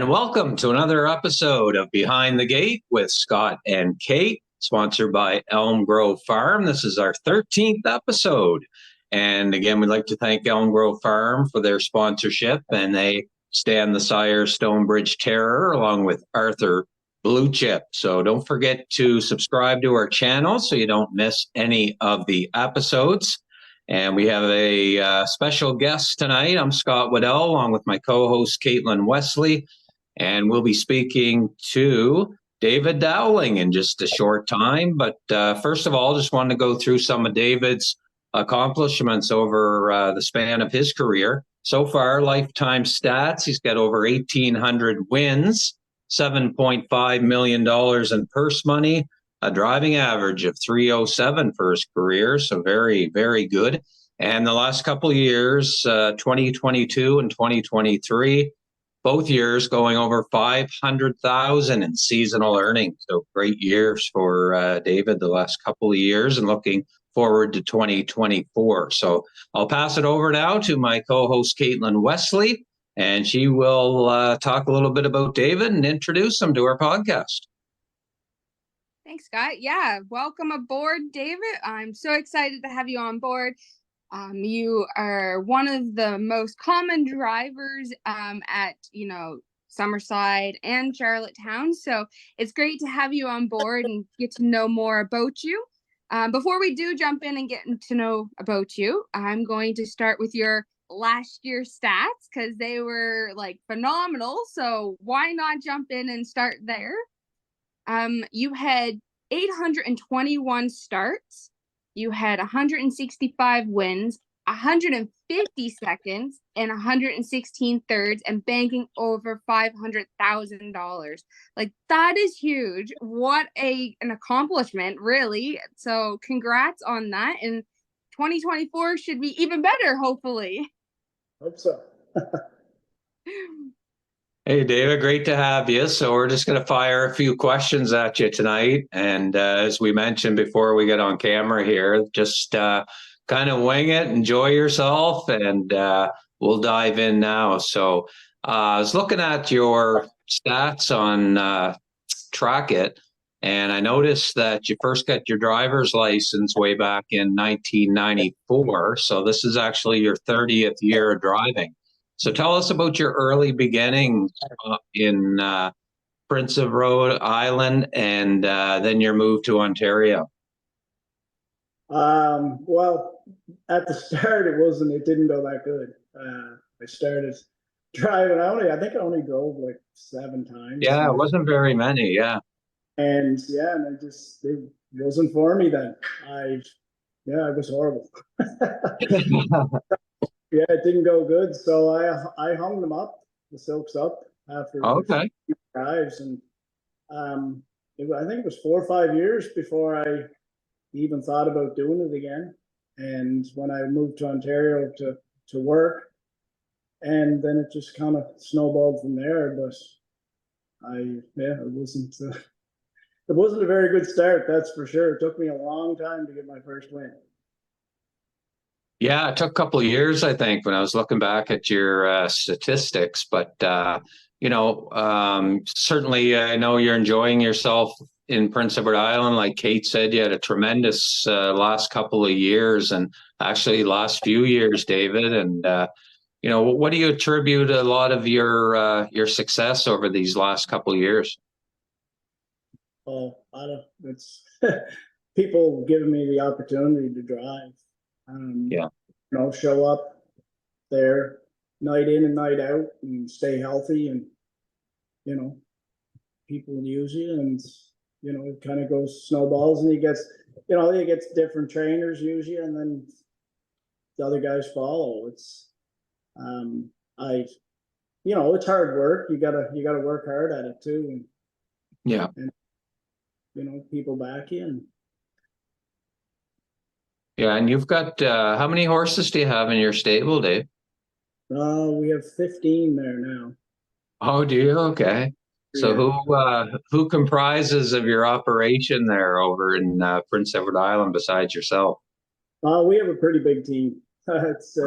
And welcome to another episode of Behind the Gate with Scott and Kate, sponsored by Elm Grove Farm. This is our 13th episode. And again, we'd like to thank Elm Grove Farm for their sponsorship, and they stand the sire Stonebridge Terror along with Arthur Blue Chip. So don't forget to subscribe to our channel so you don't miss any of the episodes. And we have a special guest tonight. I'm Scott Waddell, along with my co-host Caitlin Wesley, and we'll be speaking to David Dowling in just a short time. But first of all, just wanted to go through some of David's accomplishments over the span of his career. So far, lifetime stats, he's got over 1,800 wins, $7.5 million in purse money, a driving average of 307 for his career, so very, very good. And the last couple of years, 2022 and 2023, both years going over 500,000 in seasonal earnings. So great years for David the last couple of years, and looking forward to 2024. So I'll pass it over now to my co-host Caitlin Wesley, and she will talk a little bit about David and introduce him to our podcast. Thanks, Scott. Yeah, welcome aboard, David. I'm so excited to have you on board. You are one of the most common drivers at, Summerside and Charlottetown. So it's great to have you on board and get to know more about you. Before we do jump in and get to know about you, I'm going to start with your last year stats because they were phenomenal. So why not jump in and start there? You had 821 starts, you had 165 wins, 150 seconds, and 116 thirds, and banking over $500,000. That is huge. What an accomplishment, really. So congrats on that. And 2024 should be even better, hopefully. Hope so. Hey, David, great to have you. So we're just going to fire a few questions at you tonight. And as we mentioned before we get on camera here, just kind of wing it, enjoy yourself, and we'll dive in now. So I was looking at your stats on Track It, and I noticed that you first got your driver's license way back in 1994. So this is actually your 30th year of driving. So tell us about your early beginnings in Prince of Rhode Island, and then your move to Ontario. Well, at the start, it didn't go that good. I started driving. I think I only drove 7 times. Yeah, it wasn't very many. Yeah. And it wasn't for me then. It was horrible. Yeah, it didn't go good, so I hung them up, the silks up after a few drives, and I think it was 4 or 5 years before I even thought about doing it again. And when I moved to Ontario to work, and then it just kind of snowballed from there. But it wasn't a very good start, that's for sure. It took me a long time to get my first win. Yeah, it took a couple of years, I think, when I was looking back at your statistics. But, certainly I know you're enjoying yourself in Prince Edward Island. Like Kate said, you had a tremendous last couple of years, and actually last few years, David. And, what do you attribute a lot of your success over these last couple of years? Oh, it's people giving me the opportunity to drive. Show up there night in and night out and stay healthy, and people use you, and it kind of goes snowballs, and he gets different trainers use you, and then the other guys follow. It's it's hard work. You gotta work hard at it too. And people back in. Yeah, and you've got how many horses do you have in your stable, Dave? We have 15 there now. Oh, do you? Okay. So who comprises of your operation there over in Prince Edward Island besides yourself? We have a pretty big team. It's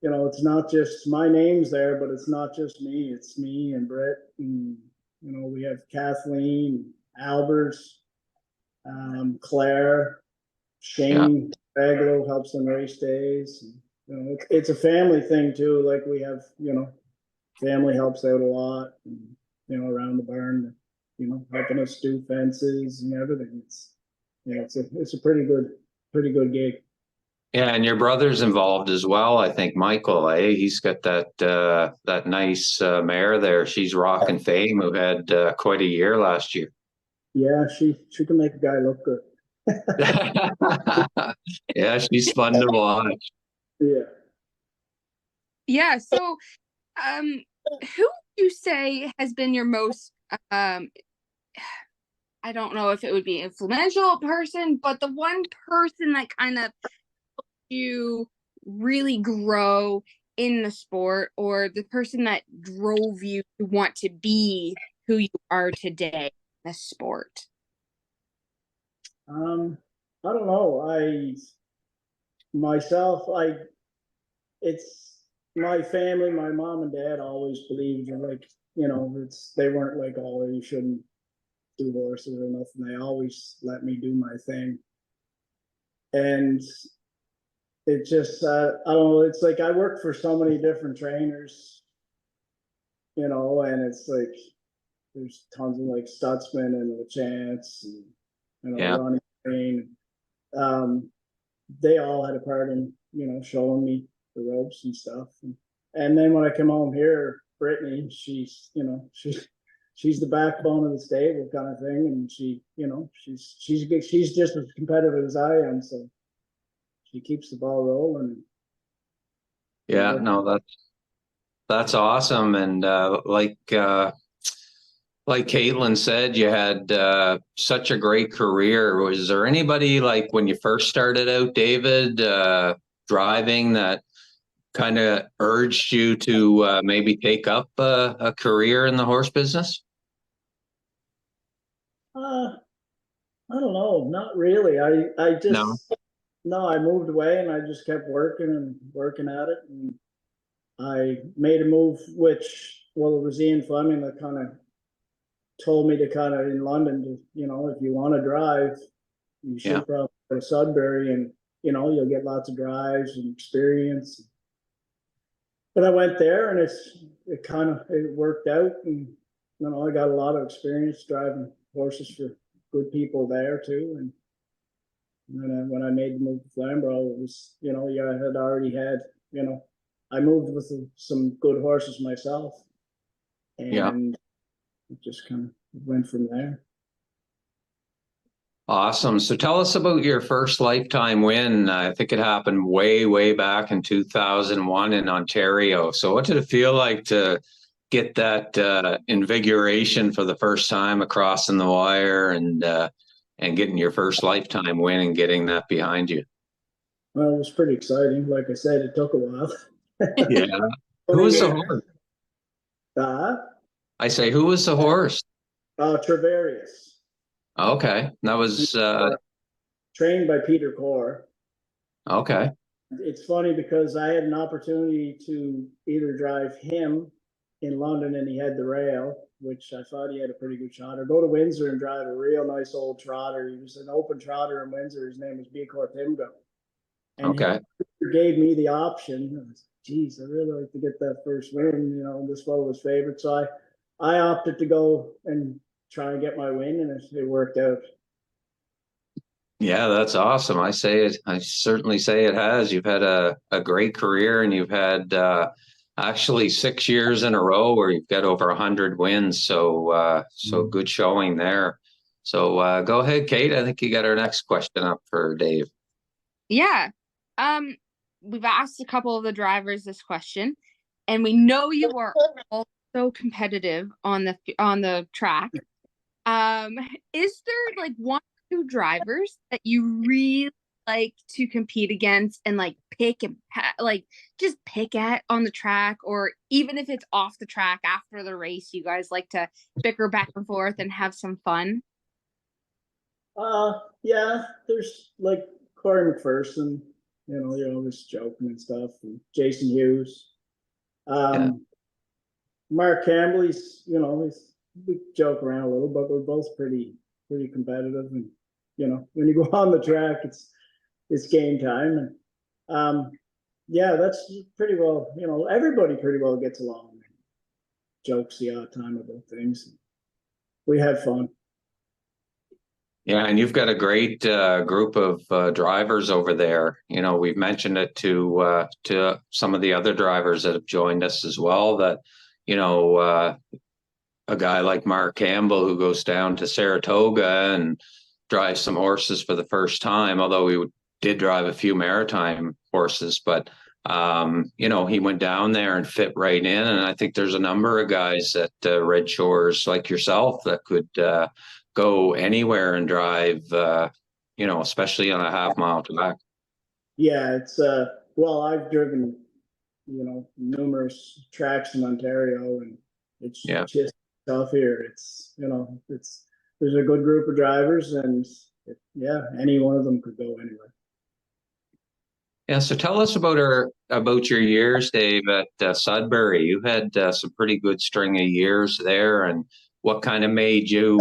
you know, it's not just my name's there, but it's not just me. It's me and Britt, and you know, we have Kathleen, Albers, Claire, Shane Baglow helps on race days. And, you know, it's a family thing too. Like we have, you know, family helps out a lot, and, you know, around the barn, you know, helping us do fences and everything. It's a pretty good gig. Yeah, and your brother's involved as well. I think Michael, he's got that nice mare there. She's Rockin' Fame, who had quite a year last year. Yeah, she can make a guy look good. Yeah, she's fun to watch. Yeah. Yeah. So, who would you say has been your most I don't know if it would be influential person, but the one person that kind of you really grow in the sport, or the person that drove you to want to be who you are today in the sport? I don't know. It's my family, my mom and dad always believed in, like, you know, they weren't like, oh, you shouldn't do horses or nothing. They always let me do my thing. And it just, I don't know, it's like I work for so many different trainers, you know, and it's like there's tons of like Stutzman and LeChance and, you know, Ronnie Payne. They all had a part in, you know, showing me the ropes and stuff. And then when I come home here, Brittany, she's, you know, she's the backbone of the stable kind of thing, and she, you know, she's just as competitive as I am, so she keeps the ball rolling. Yeah, no, that's awesome. And like Caitlin said, you had such a great career. Was there anybody, like when you first started out, David, driving, that kind of urged you to maybe take up a career in the horse business? I don't know, not really. I No. just no, I moved away and I just kept working and working at it, and I made a move, which, well, it was Ian Fleming that kind of told me to kind of in London to, you know, if you want to drive, you should probably go to Sudbury, and, you know, you'll get lots of drives and experience. But I went there, and it worked out, and, you know, I got a lot of experience driving horses for good people there too. And then when I made the move to Flamborough, it was, you know, yeah, I had already had, you know, I moved with some good horses myself, and it just kind of went from there. Awesome. So tell us about your first lifetime win. I think it happened way back in 2001 in Ontario. So what did it feel like to get that invigoration for the first time across the wire, and getting your first lifetime win and getting that behind you? Well, it was pretty exciting. Like I said, it took a while. Yeah. Who was the horse? I say, who was the horse? Travarius. Okay. That was trained by Peter Core. Okay. It's funny because I had an opportunity to either drive him in London, and he had the rail, which I thought he had a pretty good shot, or go to Windsor and drive a real nice old trotter. He was an open trotter in Windsor. His name was Bicor Timgo. And he gave me the option. Geez, I really like to get that first win. You know, this fellow was favorite. So I opted to go and try and get my win, and it worked out. Yeah, that's awesome. I certainly say it has. You've had a great career, and you've had actually 6 years in a row where you've got over 100 wins. So good showing there. So go ahead, Kate. I think you got our next question up for Dave. Yeah. We've asked a couple of the drivers this question, and we know you are also competitive on the track. Is there like one or two drivers that you really like to compete against and like pick at on the track, or even if it's off the track after the race, you guys like to bicker back and forth and have some fun? Yeah, there's like Corey McPherson. you're always joking and stuff. And Jason Hughes, Yeah. Mark Campbell, we joke around a little, but we're both pretty competitive. And when you go on the track, it's game time. And yeah, that's pretty well. Everybody pretty well gets along. And jokes the odd time about things. We have fun. Yeah, and you've got a great group of drivers over there. We've mentioned it to some of the other drivers that have joined us as well. That a guy like Mark Campbell who goes down to Saratoga and drives some horses for the first time. Although we did drive a few maritime horses, but he went down there and fit right in. And I think there's a number of guys at Red Shores like yourself that could go anywhere and drive, especially on a half-mile track. Yeah, it's well, I've driven, numerous tracks in Ontario, and it's just tough here. It's there's a good group of drivers, and any one of them could go anywhere. Yeah, so tell us about your years, Dave, at Sudbury. You had some pretty good string of years there, and what kind of made you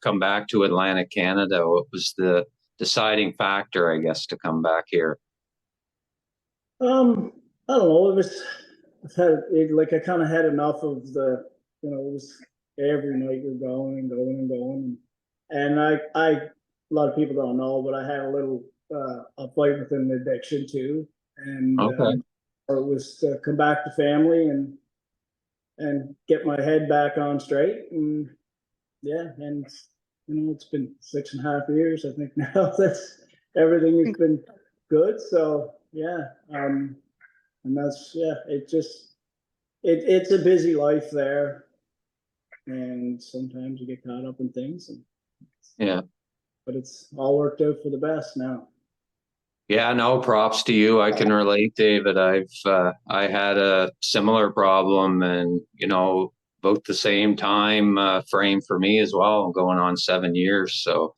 come back to Atlantic Canada? What was the deciding factor, I guess, to come back here? I don't know. I kind of had enough of the, it was every night you're going and going and going. And a lot of people don't know, but I had a little, a fight with an addiction too. And it was to come back to family and get my head back on straight. And it's been 6.5 years, I think now. Everything has been good. So and that's it's a busy life there, and sometimes you get caught up in things. But it's all worked out for the best now. Yeah, no, props to you. I can relate, David. I had a similar problem, and about the same time frame for me as well. I'm going on 7 years, so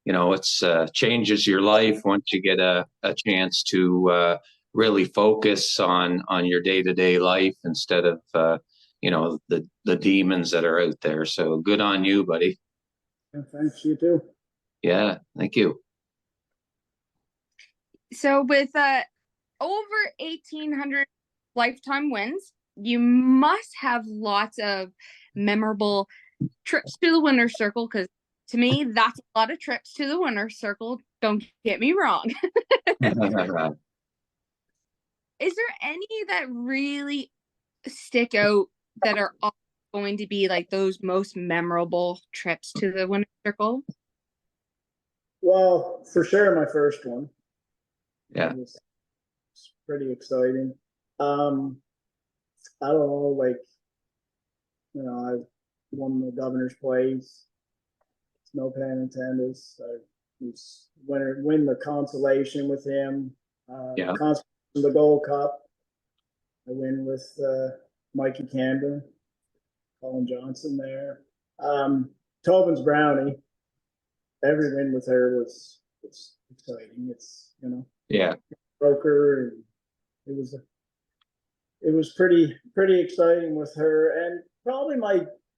it's changes your life once you get a chance to really focus on your day-to-day life instead of the demons that are out there. So good on you, buddy. Yeah, thanks, you too. Yeah, thank you. So with over 1,800 lifetime wins, you must have lots of memorable trips to the winner's circle, because to me, that's a lot of trips to the winner's circle. Don't get me wrong. Is there any that really stick out that are going to be like those most memorable trips to the winner's circle? Well, for sure, my first one. Yeah. It's pretty exciting. I don't know, I won the governor's place. No pen intended. I win the consolation with him. The Gold Cup. I win with Mikey Camden, Colin Johnson there. Tobin's Brownie. Every win with her was exciting. It's broker, and it was pretty exciting with her. And probably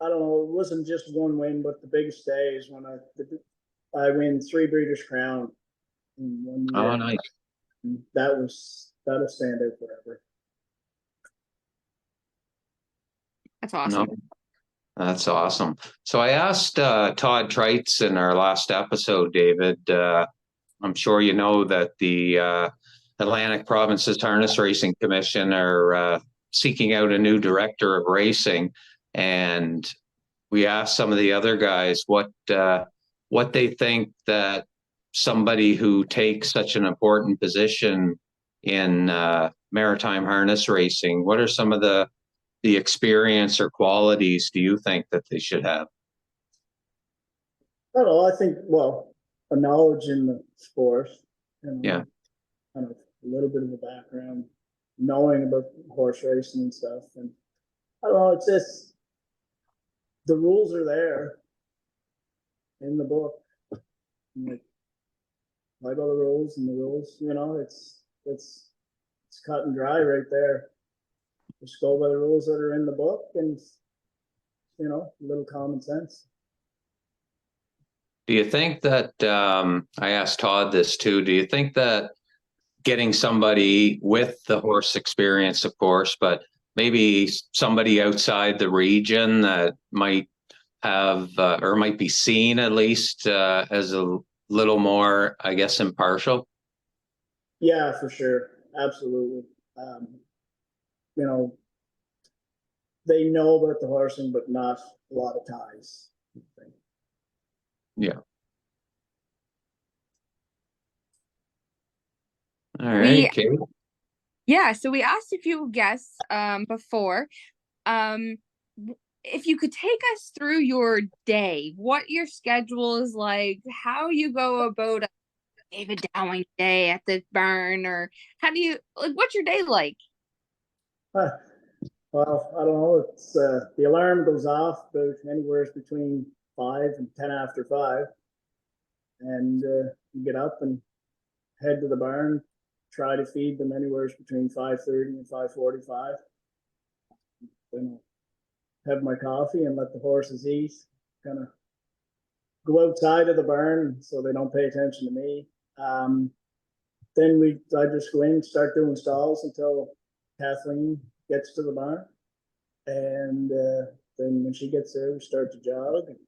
I don't know, it wasn't just one win, but the biggest day is when I win 3 Breeders' Crown in 1 year. Oh, nice. And that'll stand out forever. That's awesome. No, that's awesome. So I asked Todd Treitz in our last episode, David. I'm sure you know that the Atlantic Provinces Harness Racing Commission are seeking out a new director of racing, and we asked some of the other guys what they think that somebody who takes such an important position in maritime harness racing, what are some of the experience or qualities do you think that they should have? I don't know. I think, a knowledge in the sport, kind of a little bit of a background, knowing about horse racing and stuff. And I don't know, it's just the rules are there in the book. Like, play by the rules, and the rules, it's cut and dry right there. Just go by the rules that are in the book, and a little common sense. Do you think that, I asked Todd this too, do you think that getting somebody with the horse experience, of course, but maybe somebody outside the region that might have, or might be seen at least as a little more, I guess, impartial? Yeah, for sure. Absolutely. They know about the horsing, but not a lot of ties. Yeah. All right, Kate. Yeah, so we asked a few guests before if you could take us through your day, what your schedule is like, how you go about a David Dowling day at the barn, or how do you what's your day like? Well, I don't know. It's the alarm goes off about anywhere between 5 and 5, and you get up and head to the barn. Try to feed them anywhere between 5:30 and 5:45. Then I'll have my coffee and let the horses eat. Kind of go outside of the barn so they don't pay attention to me. Then I just go in and start doing stalls until Kathleen gets to the barn, and then when she gets there, we start to jog. And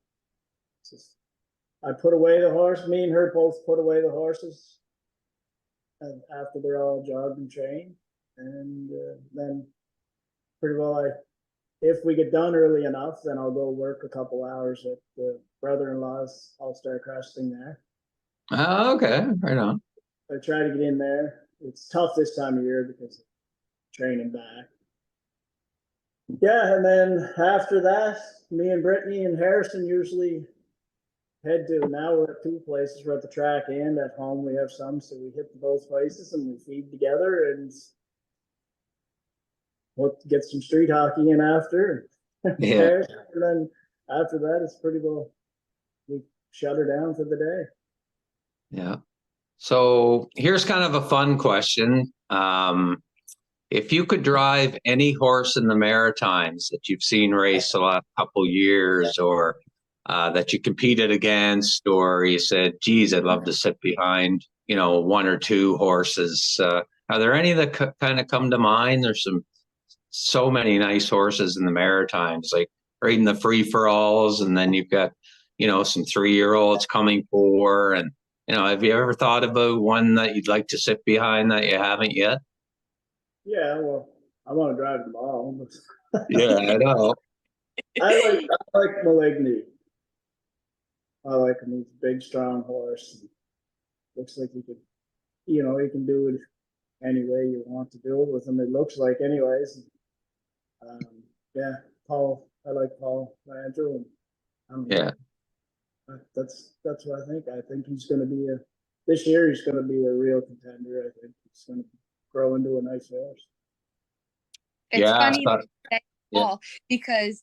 I put away the horse. Me and her both put away the horses after they're all jogged and trained, and then pretty well if we get done early enough, then I'll go work a couple hours at the brother-in-law's all-star cresting there. Oh, okay, right on. I try to get in there. It's tough this time of year because of training back. Yeah, and then after that, me and Brittany and Harrison usually head to, now we're at 2 places. We're at the track and at home we have some, so we hit both places and we feed together and we'll get some street hockey in after. Yeah. And then after that, it's pretty well, we shut her down for the day. Yeah. So here's kind of a fun question. If you could drive any horse in the Maritimes that you've seen race the last couple years, or that you competed against, or you said, geez, I'd love to sit behind, 1 or 2 horses. Are there any that kind of come to mind? There's so many nice horses in the Maritimes, like right in the free-for-alls, and then you've got, some 3-year-olds coming 4. And, have you ever thought about one that you'd like to sit behind that you haven't yet? Yeah, well, I want to drive them all. Yeah, I know. I like Malignity. I like him. He's a big, strong horse. Looks like he could, he can do it any way you want to do it with him. It looks like, anyways. Yeah, Paul. I like Paul Andrew. Yeah. That's what I think. I think he's going to be this year. He's going to be a real contender. I think he's going to grow into a nice horse. It's funny Paul, because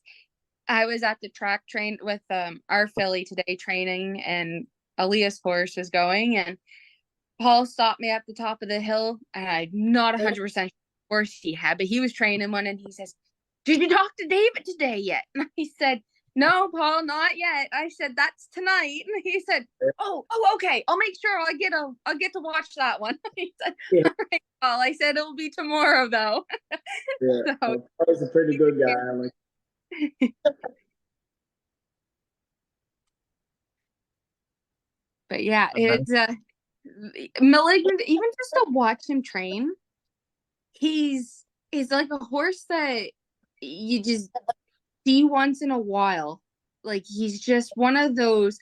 I was at the track train with our filly today training, and Aaliyah's horse was going, and Paul stopped me at the top of the hill, and I'm not 100% sure horse he had, but he was training one, and he says, "Did you talk to David today yet?" And I said, "No, Paul, not yet." I said, "That's tonight." And he said, "Oh, okay. I'll make sure I'll get to watch that one." He said, "All right, Paul." I said, "It'll be tomorrow, though." Yeah, so, Paul's a pretty good guy. But yeah, it's Malignant. Even just to watch him train, he's like a horse that you just see once in a while. Like, he's just one of those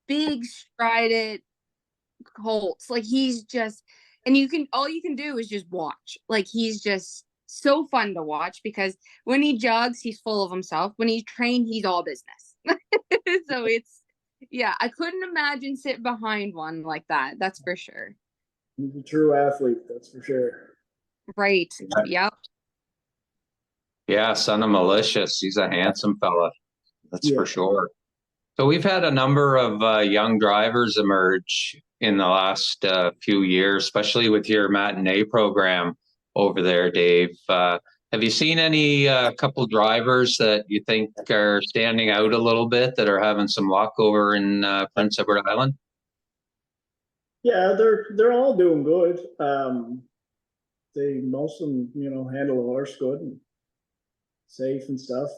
big strided colts. Like, he's just, and all you can do is just watch. Like, he's just so fun to watch because when he jogs, he's full of himself. When he's trained, he's all business. So yeah, I couldn't imagine sitting behind one like that. That's for sure. He's a true athlete. That's for sure. Right. Yep. Yeah, son of Malicious. He's a handsome fella. That's for sure. So we've had a number of young drivers emerge in the last few years, especially with your matinee program over there, Dave. Have you seen any couple drivers that you think are standing out a little bit that are having some luck over in Prince Edward Island? Yeah, they're all doing good. They most of them, handle the horse good and safe and stuff.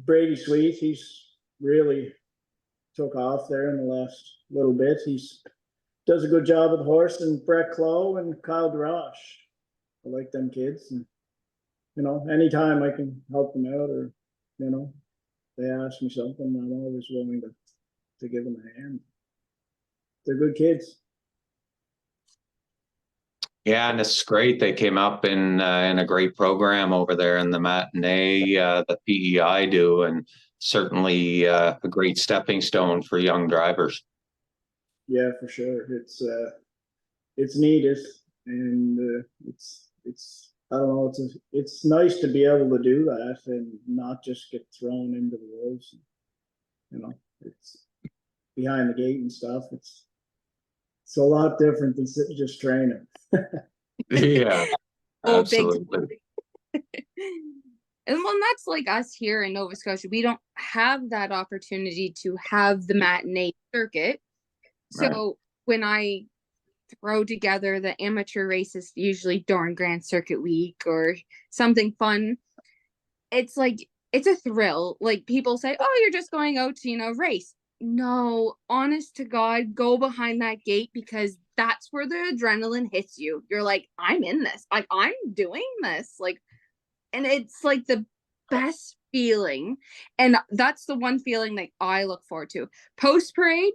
Brady Sweet, he's really took off there in the last little bit. He's does a good job with the horse, and Brett Clough and Kyle Darash. I like them kids, and anytime I can help them out, or they ask me something, I'm always willing to give them a hand. They're good kids. Yeah, and it's great. They came up in a great program over there in the matinee that PEI do, and certainly a great stepping stone for young drivers. Yeah, for sure. It's needed, and it's I don't know. It's nice to be able to do that and not just get thrown into the wolves. It's behind the gate and stuff. It's a lot different than just training. Yeah, absolutely. And well, that's like us here in Nova Scotia. We don't have that opportunity to have the matinee circuit. So Right. when I throw together the amateur races, usually during Grand Circuit Week or something fun, it's like it's a thrill. Like people say, "Oh, you're just going out to race." No, honest to God, go behind that gate, because that's where the adrenaline hits you. You're like, I'm in this. Like, I'm doing this. Like, and it's like the best feeling. And that's the one feeling that I look forward to. Post parade,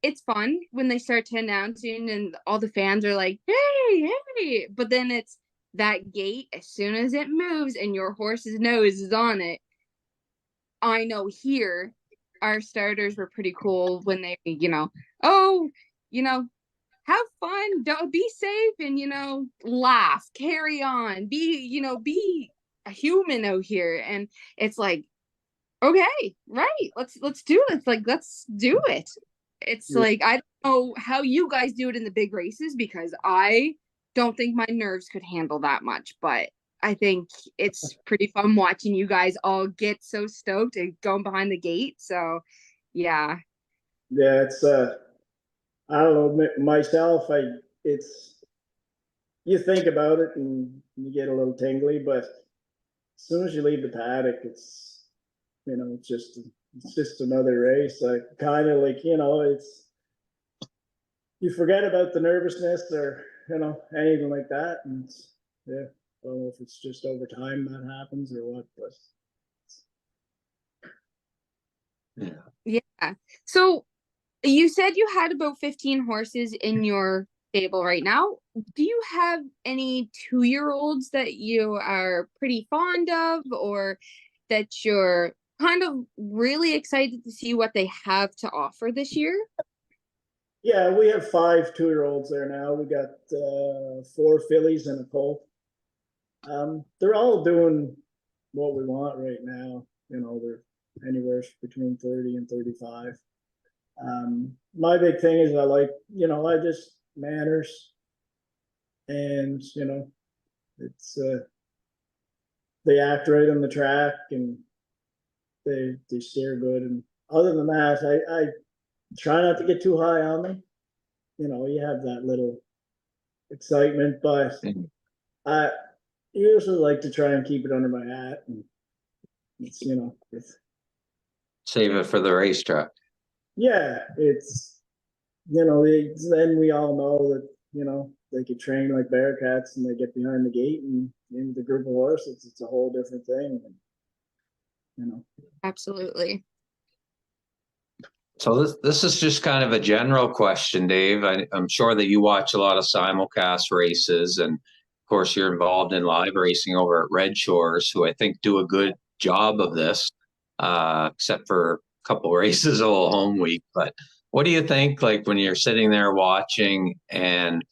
it's fun when they start to announcing and all the fans are like, hey, hey. But then it's that gate, as soon as it moves and your horse's nose is on it. I know here our starters were pretty cool when they, oh, have fun, don't be safe, and laugh, carry on, be a human out here. And it's like, okay, right, let's do this. Like, let's do it. It's like, I don't know how you guys do it in the big races, because I don't think my nerves could handle that much, but I think it's pretty fun watching you guys all get so stoked and going behind the gate. So yeah. Yeah, it's I don't know, myself, it's you think about it and you get a little tingly, but as soon as you leave the paddock, it's it's just another race. Like, kind of like, it's you forget about the nervousness or anything like that, and yeah, I don't know if it's just over time that happens or what, but Yeah. So you said you had about 15 horses in your stable right now. Do you have any 2-year-olds that you are pretty fond of, or that you're kind of really excited to see what they have to offer this year? yeah, we have 5 2-year-olds there now. We got 4 fillies and a colt. They're all doing what we want right now. They're anywhere between 30 and 35. My big thing is I just manners, and it's they act right on the track, and they steer good. And other than that, I try not to get too high on them. You have that little excitement, but I usually like to try and keep it under my hat, and it's Save it for the racetrack. Yeah, it's then we all know that they could train like Bearcats, and they get behind the gate and in the group of horses, it's a whole different thing. Absolutely. So this is just kind of a general question, Dave. I'm sure that you watch a lot of simulcast races, and of course you're involved in live racing over at Red Shores, who I think do a good job of this, except for a couple races a little home week. But what do you think, like, when you're sitting there watching, and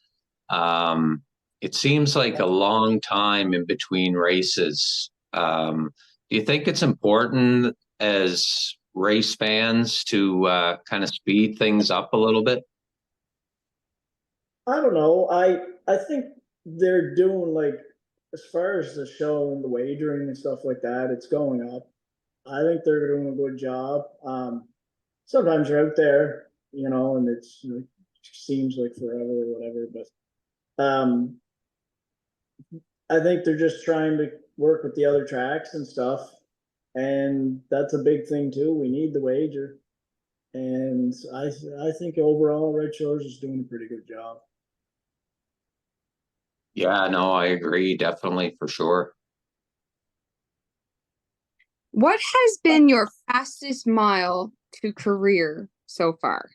it seems like a long time in between races? Do you think it's important as race fans to kind of speed things up a little bit? I don't know. I think they're doing like as far as the show and the wagering and stuff like that, it's going up. I think they're doing a good job. Sometimes you're out there, and it seems like forever or whatever, but I think they're just trying to work with the other tracks and stuff, and that's a big thing too. We need the wager, and I think overall Red Shores is doing a pretty good job. Yeah, no, I agree. Definitely, for sure. What has been your fastest mile to career so far?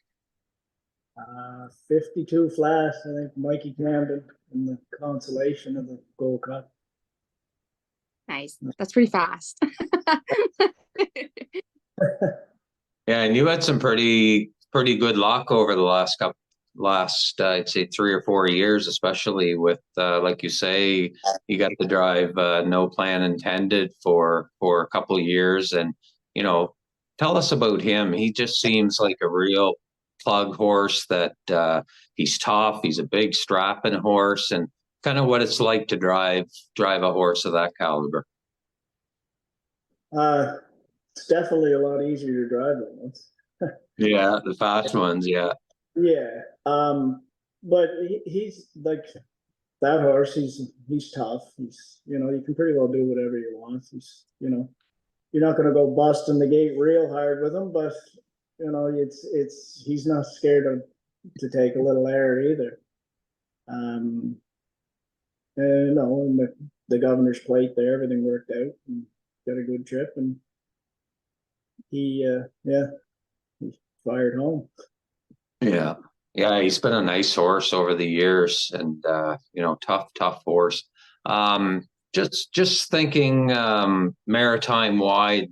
52 flat, I think Mikey Camden in the consolation of the Gold Cup. Nice. That's pretty fast. Yeah, and you had some pretty good luck over the last I'd say 3 or 4 years, especially with like you say, you got to drive no plan intended for a couple of years, and tell us about him. He just seems like a real plug horse that he's tough. He's a big strapping horse, and kind of what it's like to drive a horse of that caliber. It's definitely a lot easier to drive than this. Yeah, the fast ones. Yeah. Yeah. But he's like that horse. He's tough. You can pretty well do whatever you want. You're not going to go busting the gate real hard with him, but he's not scared to take a little air either. And the governor's plate there, everything worked out and got a good trip, and he fired home. Yeah. Yeah, he's been a nice horse over the years, and tough horse. Just thinking maritime wide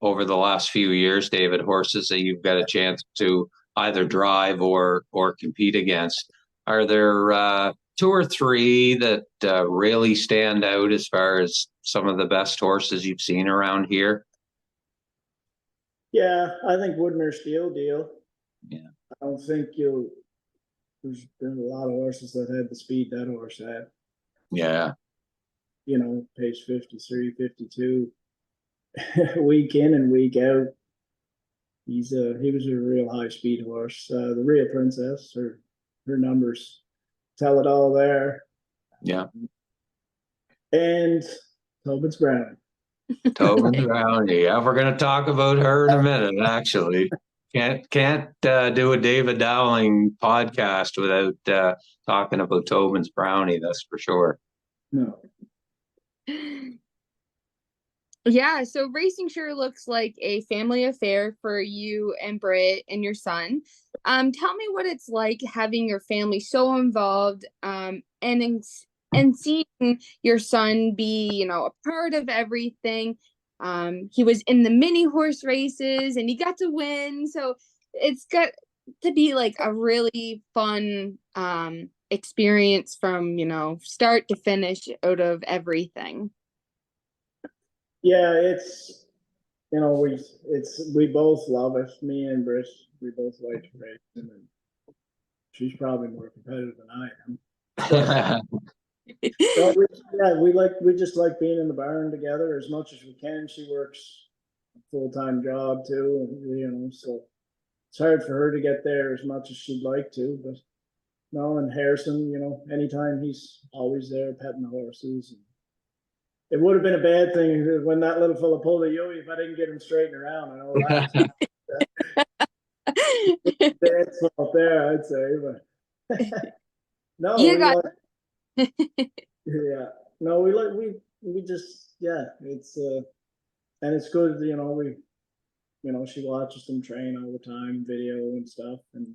over the last few years, David, horses that you've got a chance to either drive or compete against. Are there two or three that really stand out as far as some of the best horses you've seen around here? Yeah, I think Woodmere Steel Deal. Yeah. I don't think there's been a lot of horses that had the speed that horse had. Yeah. Pace 53, 52, week in and week out. He was a real high speed horse. The Rio Princess, her numbers tell it all there. Yeah. And Tobin's Brownie. Tobin Brownie. Yeah, we're going to talk about her in a minute. Actually, can't do a David Dowling podcast without talking about Tobin's Brownie. That's for sure. No. Yeah, so racing sure looks like a family affair for you and Britt and your son. Tell me what it's like having your family so involved, and seeing your son be, a part of everything. He was in the mini horse races and he got to win. So it's got to be like a really fun experience from, start to finish out of everything. Yeah, we both love it. Me and Britt, we both like to race, and she's probably more competitive than I am. So we just like being in the barn together as much as we can. She works a full-time job too, and so it's hard for her to get there as much as she'd like to. But no, and Harrison, anytime he's always there petting the horses. And it would have been a bad thing when that little fella pulled a yo-yo if I didn't get him straightened around. I know that's dad's fault there, I'd say, but no, yeah, no, we just it's and it's good, she watches them train all the time, video and stuff, and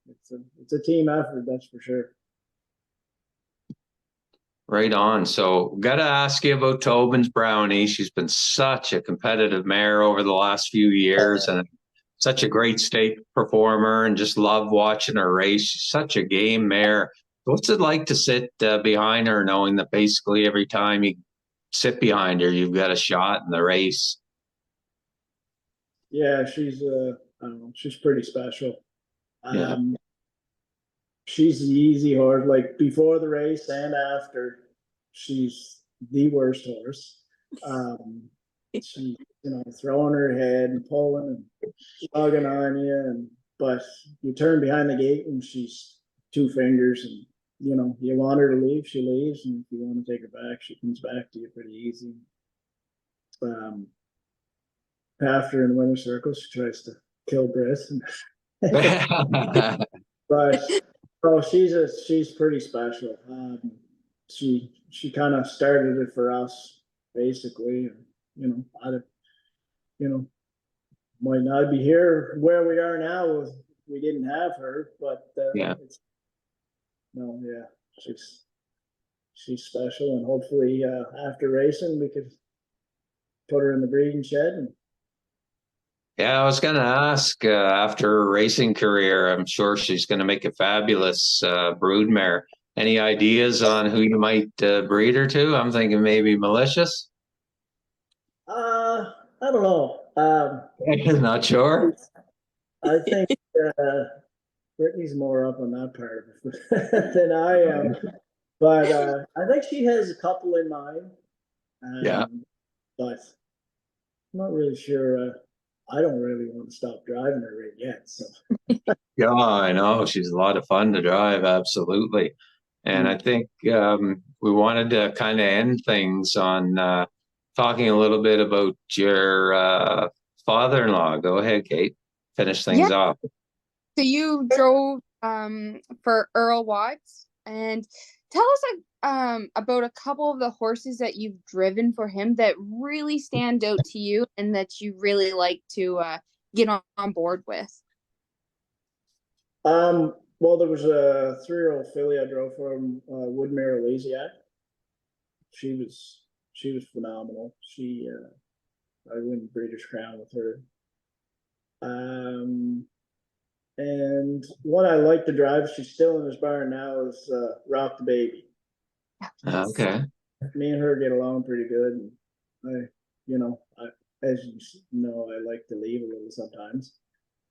it's a team effort, that's for sure. Right on. So, got to ask you about Tobin's Brownie. She's been such a competitive mare over the last few years, and such a great state performer, and just love watching her race. She's such a game mare. What's it like to sit behind her, knowing that basically every time you sit behind her, you've got a shot in the race? Yeah, she's pretty special. Yeah. she's the easy horse. Like before the race and after, she's the worst horse. She, throwing her head and pulling and tugging on you, but you turn behind the gate and she's two fingers, and you want her to leave, she leaves, and if you want to take her back, she comes back to you pretty easy. After in winter circles, she tries to kill Briss, but she's pretty special. She kind of started it for us, basically. Might not be here where we are now if we didn't have her, but yeah. She's special, and hopefully after racing we could put her in the breeding shed. Yeah, I was going to ask, after her racing career, I'm sure she's going to make a fabulous broodmare. Any ideas on who you might breed her to? I'm thinking maybe Malicious. I don't know. Not sure. I think Brittany's more up on that part of it than I am, but I think she has a couple in mind. Yeah, but I'm not really sure. I don't really want to stop driving her right yet. So yeah, I know she's a lot of fun to drive. Absolutely, and I think we wanted to kind of end things on talking a little bit about your father-in-law. Go ahead, Kate. Finish things off. So you drove for Earl Watts, and tell us about a couple of the horses that you've driven for him that really stand out to you and that you really like to get on board with. Well, there was a 3-year-old filly I drove for him, Woodmere Elysiac. She was phenomenal. I won Breeders' Crown with her. And one I like to drive, she's still in his barn now, is Rock the Baby. Okay. Me and her get along pretty good. And as you know, I like to leave a little sometimes.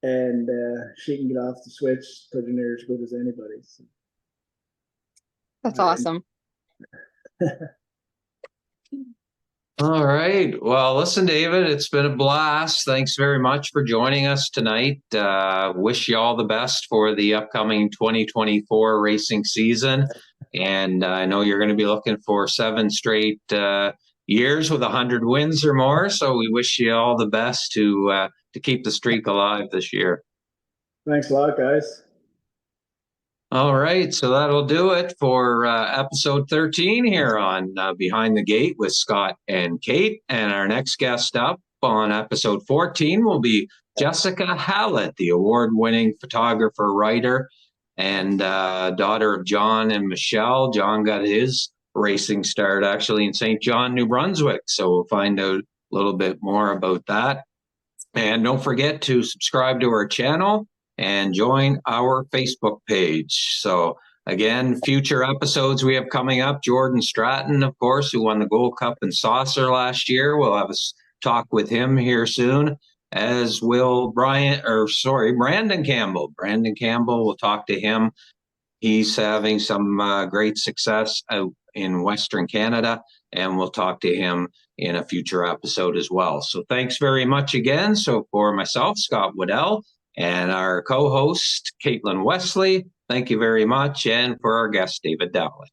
And she can get off the switch pretty near as good as anybody. So. That's awesome. All right. Well, listen, David, it's been a blast. Thanks very much for joining us tonight. Wish you all the best for the upcoming 2024 racing season. And I know you're going to be looking for 7 straight years with 100 wins or more. So we wish you all the best to keep the streak alive this year. Thanks a lot, guys. All right, so that'll do it for episode 13 here on Behind the Gate with Scott and Kate. And our next guest up on episode 14 will be Jessica Hallett, the award-winning photographer, writer, and daughter of John and Michelle. John got his racing start actually in St. John, New Brunswick. So we'll find out a little bit more about that. And don't forget to subscribe to our channel and join our Facebook page. So again, future episodes we have coming up, Jordan Stratton, of course, who won the Gold Cup and Saucer last year. We'll have a talk with him here soon, as will Brandon Campbell. Brandon Campbell, we'll talk to him. He's having some great success out in Western Canada, and we'll talk to him in a future episode as well. So thanks very much again. So for myself, Scott Waddell, and our co-host, Caitlin Wesley, thank you very much. And for our guest, David Dowling.